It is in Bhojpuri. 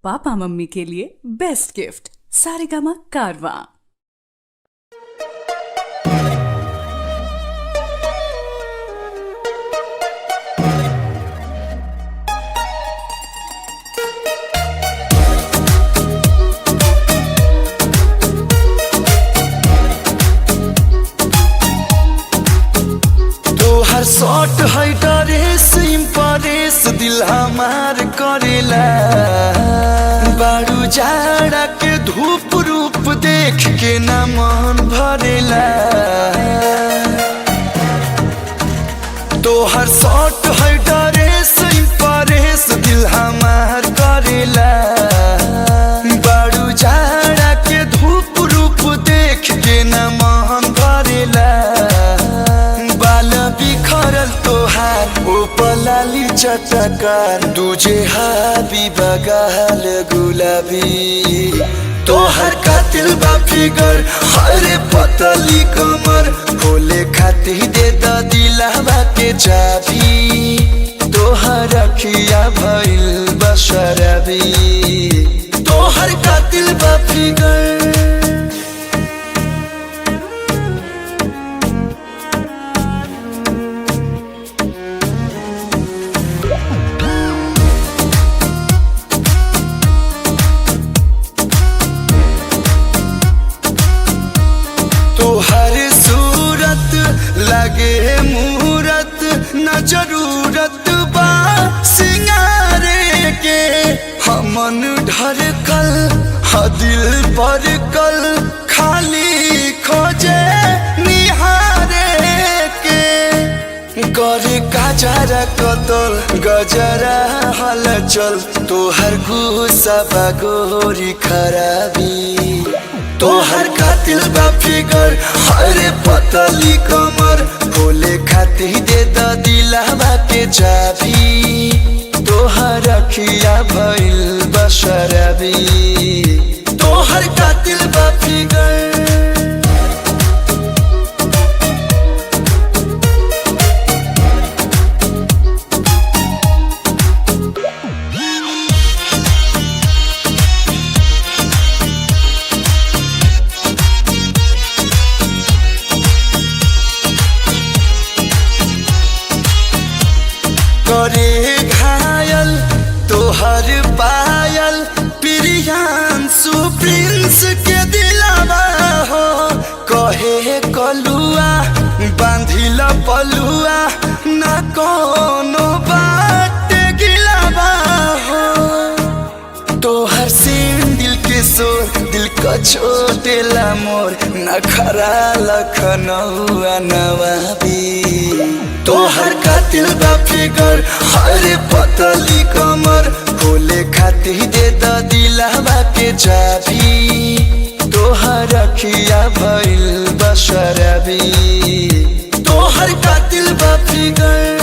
पापा मम्मी के लिए बेस्ट गिफ्ट सारेगामा कारवां। तोहर शॉट है ड्रेस इम्प्रेस दिल हमार करेला बारू जाड़ा के धूप रूप देख के न मन भरेला। तोहर शॉट है ड्रेस इम्प्रेस दिल हमार करेला बारू जाड़ा के धूप रूप देख के न मन भरेला। बिखरल तोहार ओ पलाली चटकार दूजे हाबी बगाल गुलाबी तोहर कातिल बा फिगर हरे पतली कमर खोले खाती दे द दिलवा के चाबी तोहर अखिया भइल बशरबी तोहर कातिल बा फिगर। तोहर सूरत लगे मूरत न जरूरत बा सिंगारे के हमन ढरकल ह दिल पर कल खाली खोजे निहारे के करे गजरा कतल गजरा हलचल तोहर गुस्सा बगोरी खराबी तोहर कातिल बा फिगर हरे पतली कमर खोले खाती दे द दिलवा के चाबी तोहर अखिया भइल बशरबी तोहर कातिल बा फिगर। करे घायल तोहर पायल प्रियांशु प्रिंस के दिलवा हो कहे कलुआ बांधिल पलुआ न कोनो बात गिलवा हो तोहर सीन दिल के सोर दिल का छोटेला मोर नखरा लखनऊआ नवाबी तोहर कातिल बा फिगर हरे पतली कमर खोले खाती दे द दिलवा के चाबी तोहर अखिया भइल बशरबी तोहर कातिल बा फिगर।